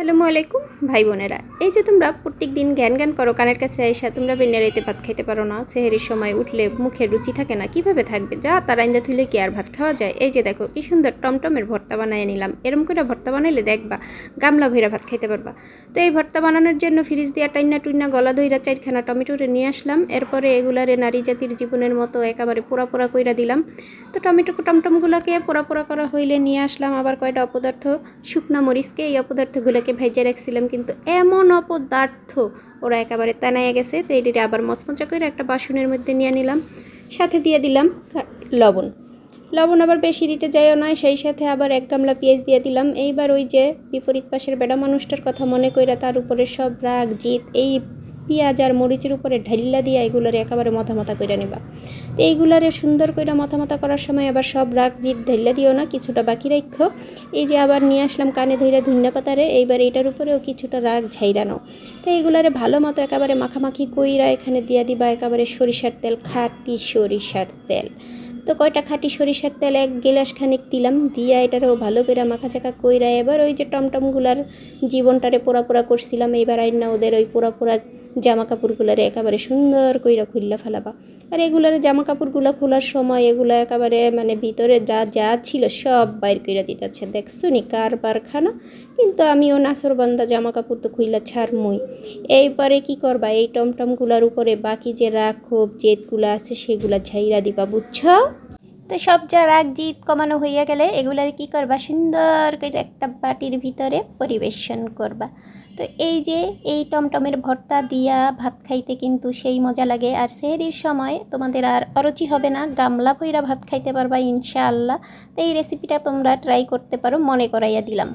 আসসালামু আলাইকুম ভাই বোনেরা। এই যে তোমরা প্রত্যেক দিন জ্ঞান জ্ঞান করো কানের কাছে আইসা, তোমরা বেনে রাইতে ভাত খাইতে পারো না, সেহেরির সময় উঠলে মুখে রুচি থাকে না, কিভাবে থাকবে? যা তার আইন্দা থুইলে কি আর ভাত খাওয়া যায়? এই যে দেখো কি সুন্দর টমটমের ভর্তা বানিয়ে নিলাম। এরম করে ভর্তা বানাইলে দেখবা গামলা ভইরা ভাত খাইতে পারবা। তো এই ভর্তা বানানোর জন্য ফ্রিজ দিয়া টাইনা টুইনা গলা ধইরা 4খানা টমেটোরে নিয়ে আসলাম। এরপরে এগুলারে নারী জাতির জীবনের মতো একেবারে পোড়া পোড়া কইরা দিলাম। তো টমটমগুলোকে পোড়া পোড়া করা হইলে নিয়ে আসলাম আবার কয়টা অপদার্থ, শুকনা মরিচকে। এই অপদার্থগুলোকে ভেজে রাখছিলাম, কিন্তু এমন অপদার্থ ওরা একেবারে তানাইয়া গেছে। তো এটিকে আবার মচমচা করে একটা বাসনের মধ্যে নিয়ে নিলাম, সাথে দিয়ে দিলাম লবণ। লবণ আবার বেশি দিতে যাইও না, সেই সাথে আবার 1 গামলা পেঁয়াজ দিয়ে দিলাম। এইবার ওই যে বিপরীত পাশের বেড়া মানুষটার কথা মনে কইরা তার উপরে সব রাগ জিত এই পেঁয়াজ আর মরিচের উপরে ঢাইল্লা দিয়ে এগুলোরে একেবারে মাথা মাথা করে নিবা। তো এইগুলারে সুন্দর করে মাথা মাথা করার সময় আবার সব রাগ জিত ঢাইল্লা দিও না, কিছুটা বাকি রাখো। এই যে আবার নিয়ে আসলাম কানে ধইরা ধুন্না পাতারে, এইবার এইটার উপরেও কিছুটা রাগ ঝাইরানো। তো এইগুলারে ভালো মতো একেবারে মাখামাখি কইরা এখানে দিয়ে দিবা একেবারে সরিষার তেল, খাঁটি সরিষার তেল। তো কয়টা খাঁটি সরিষার তেল 1 গিলাস খানিক দিলাম, দিয়া এটারও ভালো করে মাখাচাকা কইরা এবার ওই যে টমটমগুলার জীবনটারে পোড়া পোড়া করছিলাম, এইবার আইনা ওদের ওই পোড়া পোড়া জামা কাপড়গুলারে একেবারে সুন্দর কইরা খুললা ফেলাবা। আর এগুলার জামা কাপড়গুলো খোলার সময় এগুলো একেবারে মানে ভিতরে যা যা ছিল সব বাইর কইরা দিতেছে। দেখছো নি কারখানা? কিন্তু আমিও নাসরবান্দা জামা কাপড় তো খুইলা ছাড়মুই। এইবারে কি করবা, এই টমটমগুলার উপরে বাকি যে রাগ ক্ষোভ জেদগুলো আছে সেগুলা ঝাইরা দিবা, বুঝছো? তো সব যা রাগ জিদ কমানো হইয়া গেলে এগুলার কি করবা, সুন্দর করে একটা বাটির ভিতরে পরিবেশন করবা। তো এই যে এই টমটমের ভর্তা দিয়া ভাত খাইতে কিন্তু সেই মজা লাগে। আর সেহরির সময় তোমাদের আর অরুচি হবে না, গামলা ভইরা ভাত খাইতে পারবা ইনশাআল্লাহ। তো এই রেসিপিটা তোমরা ট্রাই করতে পারো, মনে করাইয়া দিলাম।